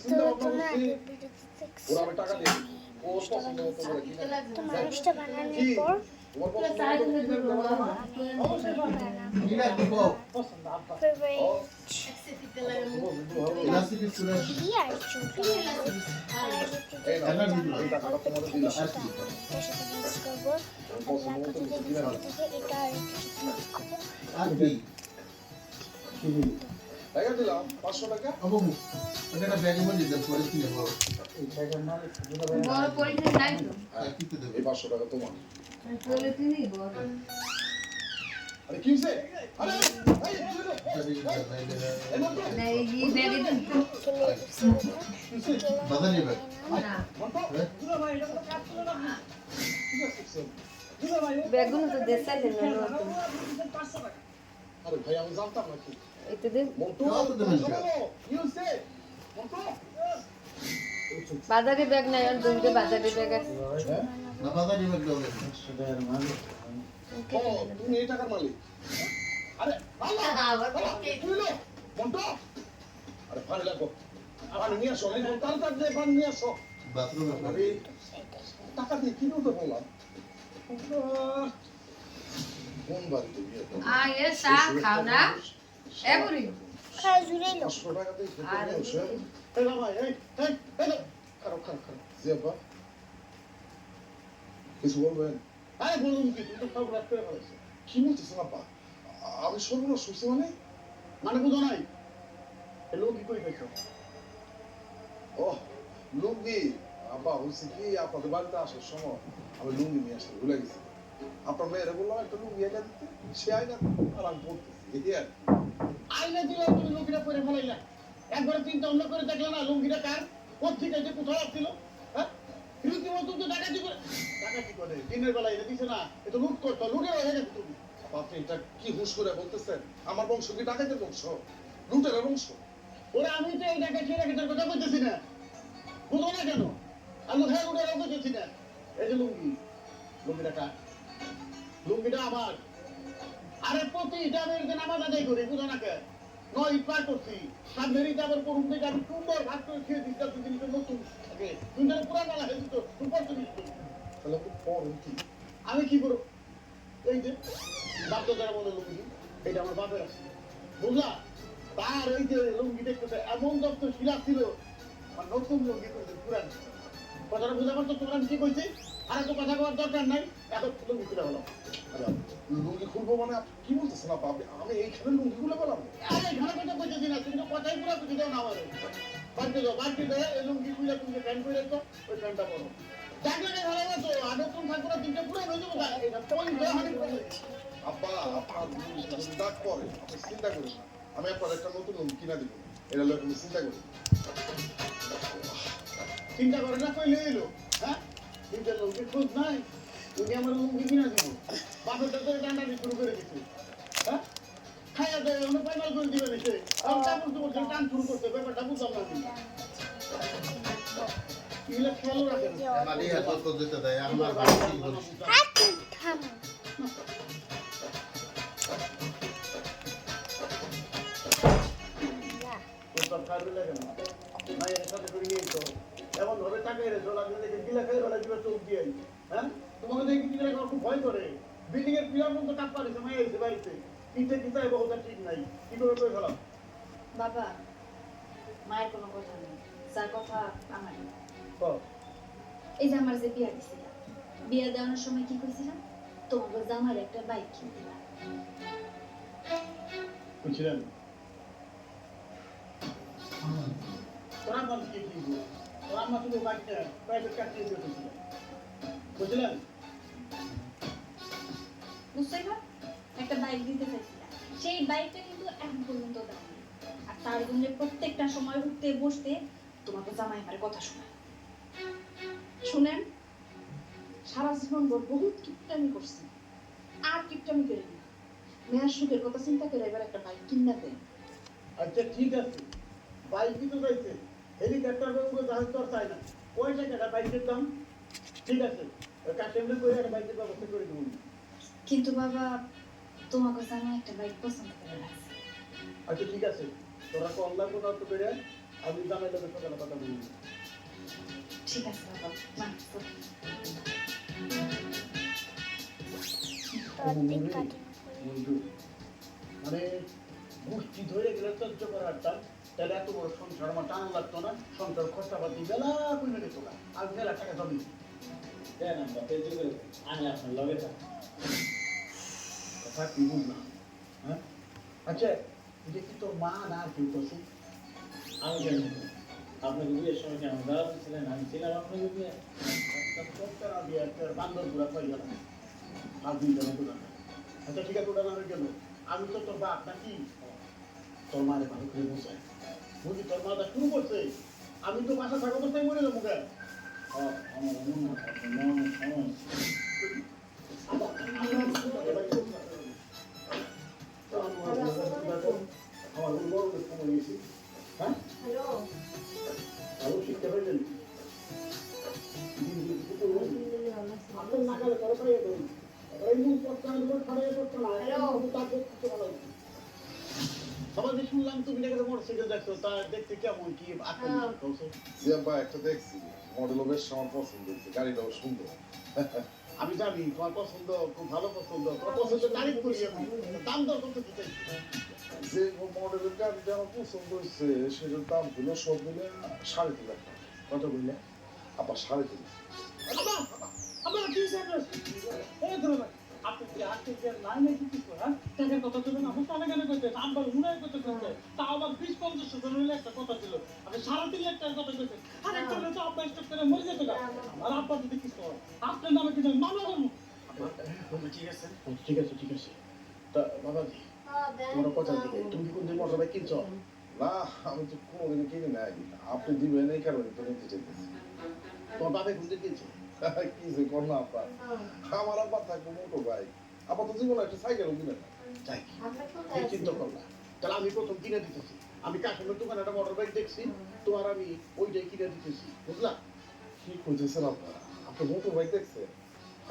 চিন্তা ভাবনা করছি ওরা আমি টাকা দিয়ে ওর পছন্দ মতো করে কিনে তো মানুষটা বানানোর পর তোমার পছন্দ মতো কিনে দেবো না কিনা দিব ইলাস্টিক সুরা আর চুপি এই না এই টাকাটা তোমার দিলাম করবো পছন্দ মতো কিছু কিনে দাও এটা আর কি কি টাকা দিলাম 500 টাকা আবু এটা ব্যাগে মধ্যে দিতে পরে কিনে বড় বড় পলিথিন নাই তো আর কি দেবে এই 500 টাকা তোমার পলিথিনই বড় আরে কি হইছে আরে এই মন্টু না এই ব্যাগে দিন বাধা নেবে না কি আছে বেগুন তো দেশাই দেন আরে ভাই আমি জানতাম না কি এই তো দেন মন্টু কি হইছে মন্টু বাজারে ব্যাগ নাই আর দুইটা বাজারে ব্যাগ আছে না বাধা নেবে দেবে ও তুমি এই টাকার মালিক আরে আল্লাহ কি হলো মন্টু আরে পানি লাগো পানি নিয়ে আসো এই তাড়াতাড়ি পানি নিয়ে আসো বাথরুমে আরে টাকা দিয়ে কি করতে বললাম কোন বাড়িতে বিয়ে করবো? আয় চা খাও না এ বুড়ি খাই জুড়ে লো 500 টাকা দিয়ে খেতে আরে বসে এই বাবা এই খারাপ জিয়াবা কিছু বলবেন আরে বলুন কি তুমি তো খবর রাখতে পারছো কি বলতেছেন আপা আমি সর্বনাশ শুনছি মানে বুঝো নাই এই লোক কি কই পেছো ও লুঙ্গি আপা হচ্ছে কি আপনাদের বাড়িতে আসার সময় আমি লুঙ্গি নিয়ে আসতে ভুলে গেছি আপনার মেয়েরা বললাম একটা লুঙ্গি একা দিতে সে আইনা আর আমি বলতেছি এই আর আইনা দিলে তুমি লুঙ্গিটা পরে ফেলাইলা একবার চিন্তা অন্য করে দেখলে না লুঙ্গিটা কার কোথেকে যে কোথায় আসছিল হ্যাঁ রীতিমতো তো ডাকাতি করে দিনের বেলা এটা দিছে না এটা লুট করতো লুটে হয়ে গেছে তুমি আপনি এটা কি হুশ করে বলতেছেন আমার বংশ কি ডাকাতের বংশ লুটের বংশ ওরা আমি তো এই ডাকাতের কথা বলতেছি না বুঝো না কেন আমি হ্যাঁ লুটের বলতেছি না এই যে লুঙ্গিটা কার লুঙ্গিটা আমার আরে প্রতিটা আমি এর নামাজ আদায় করি বুঝো না কে নয় পার করছি সামনের ঈদ আবার করুন থেকে আমি সুন্দর ভাত করে খেয়ে দিচ্ছি তুই জিনিসটা নতুন থাকে তুই যেন পুরা বেলা হয়ে দিত তুই কত মিস করি তাহলে আপনি পড়েন কি আমি কি করব এই যে বাপ যারা বলে লুঙ্গি এটা আমার বাপের আছে বুঝলা তার এই যে লুঙ্গি দেখতেছে এমন দপ্ত শিলা ছিল আর নতুন লুঙ্গি করেছে পুরান কথাটা বুঝা পারছো তোমরা আমি কি কইছি আর এত কথা কওয়ার দরকার নাই এখন লুঙ্গি খুলে হলো আরে লুঙ্গি খুলবো মানে আপনি কি বলতেছেন আপা আমি এইখানে লুঙ্গি খুলে পেলাম আরে ঘরে কথা কইতেছি না তুমি তো কথাই পুরা বুঝে দাও না আমারে বাড়তে দাও এই লুঙ্গি খুলে তুমি প্যান্ট পরে তো ওই প্যান্টটা পরো দেখলে ভালো মতো আর নতুন থাকবো না তিনটা পুরো হয়ে যাবো এটা পয়েন্ট দেওয়া হানি পড়ে আপা আপনার ডাক পরে আপনি চিন্তা করেন না আমি আপনার একটা নতুন লুঙ্গি কিনা দিব এটা লোক আপনি চিন্তা করেন চিন্তা করে না কইলে এলো হ্যাঁ তিনটা লুঙ্গি খোঁজ নাই তুমি আমার লুঙ্গি কিনা দিব বাপের তো ডান্ডা দিয়ে শুরু করে দিচ্ছে হ্যাঁ খাইয়া দেয় অন্য ফাইনাল করে দিবে নিচে আমি কাপড় চোপড় দিয়ে টান শুরু করতে ব্যাপারটা বুঝলাম না আমি এগুলো খেয়াল রাখেন মালি এত তো দিতে দেয় আমার বাড়ি কি বলছি হাত থাম তোর খাবে লাগে না মায়ের সাথে করে নিয়ে তো এমন ভাবে টাকাই রেখো লাগলে দেখে গিলা খাই বেলা দিবে চোখ দিয়ে হ্যাঁ তোমাকে দেখি কি করে খুব ভয় করে বিল্ডিং এর পিলার মতো কাজ পারিছে মায়ের এসে বাড়িতে তিনটে কিতায় বহুত ঠিক নাই কি করে করে ফেলাম বাবা মায়ের কোনো কথা নেই যার কথা আমার এই যে আমার যে বিয়া দিছিলাম বিয়া দেওয়ানোর সময় কি কইছিলাম তোমাকে জামার একটা বাইক কিনে দিলাম বুঝছিলেন তোরা মানুষ কি কি তোরা আমার শুধু বাইকটা প্রাইভেট কার দিয়ে দিয়েছিল বুঝলেন বুঝতে পার একটা বাইক দিতে চাইছিলাম সেই বাইকটা কিন্তু এখন পর্যন্ত দাও আর তার জন্য প্রত্যেকটা সময় উঠতে বসতে তোমাকে জামাই আমার কথা শোনায় শুনেন সারা জীবন ভর বহুত কিপটামি করছি আর কিপটামি করে না মেয়ের সুখের কথা চিন্তা করে এবার একটা বাইক কিনা দেন আচ্ছা ঠিক আছে বাইক তো চাইছে হেলিকপ্টার বলবো জাহাজ তো আর চাই না ওই টাকাটা বাইকের দাম ঠিক আছে কাস্টমার করে একটা বাইকের ব্যবস্থা করে দেবো কিন্তু বাবা তোমাকে জামাই একটা বাইক পছন্দ করে রাখছে আচ্ছা ঠিক আছে তোরা কম লাগবো না তো বেড়ে আমি জামাই লোকের সকালে কথা বলি ঠিক আছে বাবা না তো অর্ধেক কাটিং বন্ধু মানে গোষ্ঠী ধরে গেলে সহ্য করারতাম তাহলে এত বড় সংসার আমার টান লাগতো না সংসার খরচাপাতি বেলা কমে যেত না আর মেলা টাকা জমি দেন আমরা পেয়ে গেলে আমি আপনার লগে থাকি কথা কি বুঝলাম হ্যাঁ আচ্ছা এটা কি তোর মা না আর কেউ করছে আমি জানি না। আপনাকে বিয়ের সময় কেমন দাঁড়াতে ছিলেন আমি ছিলাম আপনাকে বিয়ে সপ্তাহ দিয়ে একটা বান্দর গুলা পাই গেলাম আর দুইজনে গুলা আচ্ছা ঠিক আছে ওটা না হয়ে গেল আমি তো তোর বাপ নাকি তোর মারে ভালো করে বোঝায় বুঝি তোর মাটা শুরু করছে আমি তো বাসা থাকা অবস্থায় মরে যাবো মুখে আমার মনে হয় আপনার মনের সমস্যা আমার বড় সময় গেছি হ্যাঁ ভালো শিখতে পারলেন আপনার নাগালে করে পাইয়ে দেবেন এই মুখ পড়তে খাড়াই করতে না সবাই যে শুনলাম তুমি দেখে মোটরসাইকেল দেখছো তা দেখতে কেমন কি জিয়াব্বা একটা দেখছি মডেলও বেশ আমার পছন্দ হয়েছে গাড়িটাও সুন্দর আমি জানি তোমার পছন্দ খুব ভালো পছন্দ তোমার পছন্দ তারিফ করি আমি দাম দর কত কি চাই যে মডেলের গাড়িটা আমার পছন্দ হয়েছে সেটার দাম হলো সব মিলে 3.5 লাখ টাকা। কত বললে আবার 3.5 লাখ। আমার কি স্যার এই ধরো আপনি কি আর্টিকেল লাইনে কি করেন টাকার কথা তো না আমার কেন কইতে নাম্বার উনাই কত করতে তা আবার 20-50 হাজার হইলে একটা কথা ছিল আপনি 3.5 লাখ টাকার কথা কইতে আরে চলে তো আপনার স্টক করে মরে যেত না আর আপা যদি কিছু করে আপনার নামে কি মামলা করব ঠিক আছে ঠিক আছে তা বাবাজি তোমার কথা দিকে তুমি কোন দিন মোটরবাইক কিনছো না আমি তো কোনোদিন কিনি নাই আপনি দিবেন এই কারণে তো নিতে চাইতেছি তোমার বাবা কোন দিন কিনছে কি যে কর না আপা আমার আব্বা থাকবো মোটর বাইক আপা তো জীবনে একটা সাইকেলও কিনে না তাই এই চিন্তা করলা তাহলে আমি প্রথম কিনে দিতেছি আমি কাশ্মীর দোকানে একটা মোটরবাইক দেখছি তোমার আমি ওইটাই কিনে দিতেছি বুঝলা কি করতেছেন আপনারা আপনি মোটর বাইক দেখছেন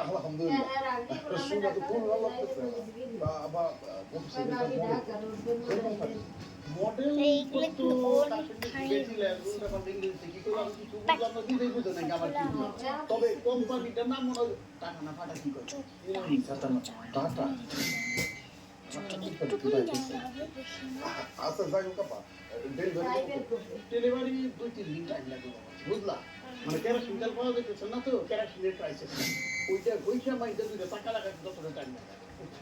আলহামদুলিল্লাহ শুনে তো খুব ভালো লাগতেছে বা মোটরসাইকেলটা মডেল এইগুলো কত কিন্তু ওর কাশ্মীর বেচিলেন রুলটা পাল্টে ইংরেজিতে কি করে আমি কিছু বুঝলাম না দিতেই বুঝে নাকি আমার কি বুঝলাম। তবে কোম্পানিটার নাম মনে হয় টাকা না ফাটা কি করে টাটা একটুকুনি জায়গা হবে বেশি না আচ্ছা যাই হোক আপা ডেলিভারি 2-3 দিন টাইম লাগবে বুঝলা মানে কেরোসিন তেল পাওয়া যাইতেছে না তো কেরোসিনের ক্রাইসিস ওইটা মাইতে দুইটা টাকা লাগাতে যতটা টাইম লাগে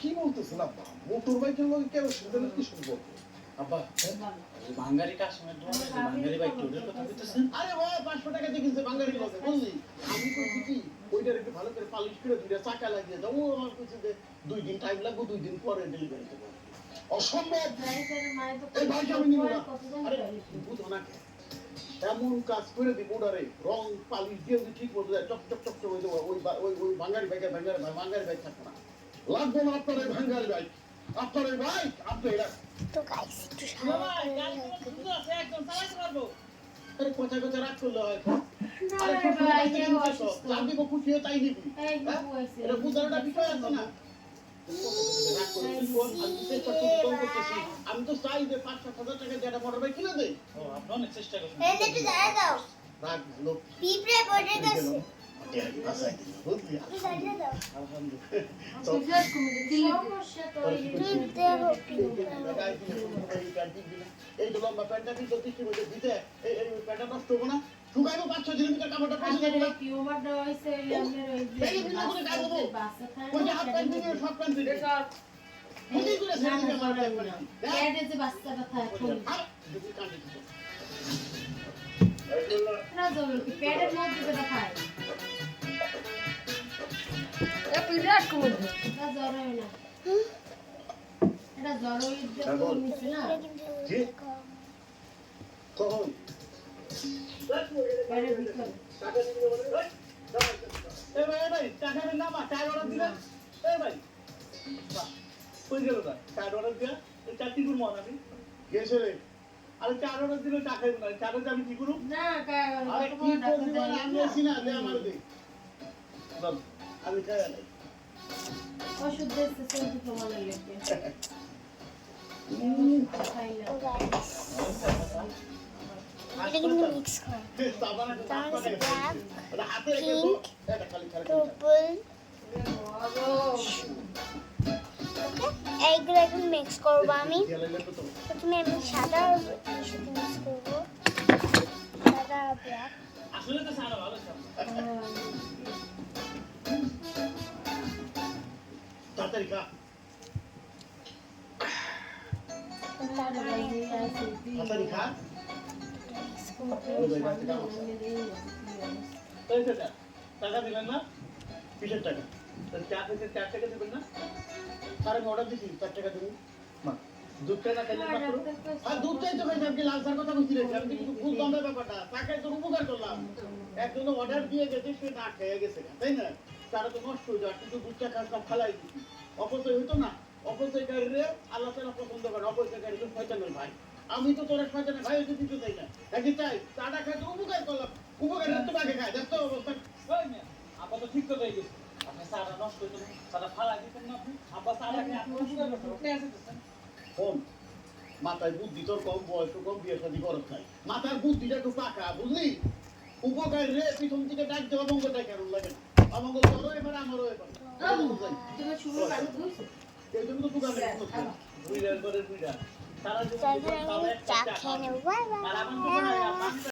কি বলতেছেন আব্বা মোটর বাইকের লগে কেরোসিন তেলের কি সম্পর্ক আব্বা বাঙালি কাশ্মীর দোকানে যে বাঙালি বাইক ওদের কথা বলতেছেন আরে ভাই 500 টাকা দিয়ে কিনছে বাঙালি লোকে বুঝলি আমি কইছি কি ওইটার একটু ভালো করে পালিশ করে দুইটা চাকা লাগিয়ে দাও ও আমার কইছে যে 2 দিন টাইম লাগবে 2 দিন পরে ডেলিভারি দেবো অসম্ভব এই ভাইকে আমি নিব না আরে বুঝো না কে এমন কাজ করে দিব ওটারে রং পালিশ দিয়ে যদি ঠিক মতো যায় চক চক চক চক হয়ে যাবে ওই বাঙালি বাইকের বাঙালি বাইক থাকবে না লাগবে না আপনার এই বাঙালি বাইক আপনার এই বাইক আপনি এটা তো গাইস একটু সাহায্য আরে কথা কথা রাগ করলে হয় আরে যা দিব খুশি হয়ে তাই নিবি এটা বুঝানোটা বিষয় আছে না আমি তো চাই যে 5-7 হাজার টাকা দিয়ে একটা মোটর বাইক কিনে দেই ও আপনি অনেক চেষ্টা করছেন এই একটু জায়গা দাও রাগ লোক পিঁপড়ে পড়ে গেছে বুঝলি একটু জায়গা দাও আলহামদুলিল্লাহ সমস্যা তো এই দেব পিঁপড়ে এই তো লম্বা প্যান্টটা কিন্তু বৃষ্টির মধ্যে ভিজে এই প্যান্টটা নষ্ট হবো না শুকাইবো 5-6 দিনের ভিতরে কাপড়টা পয়সা দেবো না এই ভিন্ন করে গায়ে দেবো ওই যে হাফ প্যান্ট দিয়ে সব প্যান্ট দিয়ে বুঝি করে ছেড়ে দিবে আমার প্যান্ট আর যদি কাঁদে দিতো এ বিরাট কুমুদ জি কখন এ ভাই টাকা দেন না বা টাকা অর্ডার দিলেন এ ভাই কই গেল না টাকা অর্ডার দিয়া এই চারটি করবো আমি গেছে রে আরে টাকা অর্ডার দিলে টাকা দেব না টাকা আমি কি করব আরে কি করবি মানে আমি আছি না দে আমার দে বাব আমি খাই নাই ওষুধ দিচ্ছে চলতে তোমার লাগে তো গাইস হাত এটা কিন্তু করতাম। মিক্স করা সাবান একটা তার হাত পাকায় ব্ল্যাক ওটা হাতে রেখে তো এটা খালি খালি পার্পল এইগুলো এখন মিক্স করবো আমি খেলাইলে তো তো প্রথমে আমি সাদা আর সাথে মিক্স করবো সাদা আর ব্ল্যাক আসলে তো সারা ভালো ছিল তাড়াতাড়ি খা তাড়াতাড়ি খা এই সেটা টাকা দিলেন না কিসের টাকা তো চা থেকে 4 টাকা দিবেন না আর আমি অর্ডার দিছি 4 টাকা দেবো মা দুধটা না খেলে মাত্র আর দুধ চাই তো ভাই আপনি লাল চার কথা বলছি রেখে আমি কিন্তু ভুল দামের ব্যাপারটা তাকে তো উপকার করলাম একজন অর্ডার দিয়ে গেছে সে না খেয়ে গেছে তাই না তারা তো নষ্ট হয়ে যায় কিন্তু দুধটা খাসটা ফালাই দিচ্ছি অপচয় হইতো না অপচয়কারীরে আল্লাহ তালা পছন্দ করে অপচয়কারীকে শয়তানের ভাই আমি তো তোরা শয়তানের ভাই হইতে দিতে চাই না একই চাই চাটা খাই তো উপকার করলাম উপকারের তো বাগে খায় দেখতো অবস্থা ওই মিয়া আপা তো ঠিক কথা গেছে আপনি সারা নষ্ট হইতো সারা ফালা দিতেন না আপনি আপা সারা খেয়ে আপনি সুগার করতে আপনি আসতেছেন কম মাথায় বুদ্ধি তোর কম বয়স কম বিয়ে শাদী খরচ নাই মাথার বুদ্ধিটা একটু পাকা বুঝলি উপকার রে পিছন থেকে ডাক দেওয়া অমঙ্গলটা কেন লাগে না অমঙ্গল তোরও এবার আমারও এবার তুমি শুরু করে দিছো এই জন্য তো দোকানে বুইড়ার করে বুইড়া সারা জীবন তারপরে আমি চা খেয়ে নেবো বাই আর বাই আমার দোকানে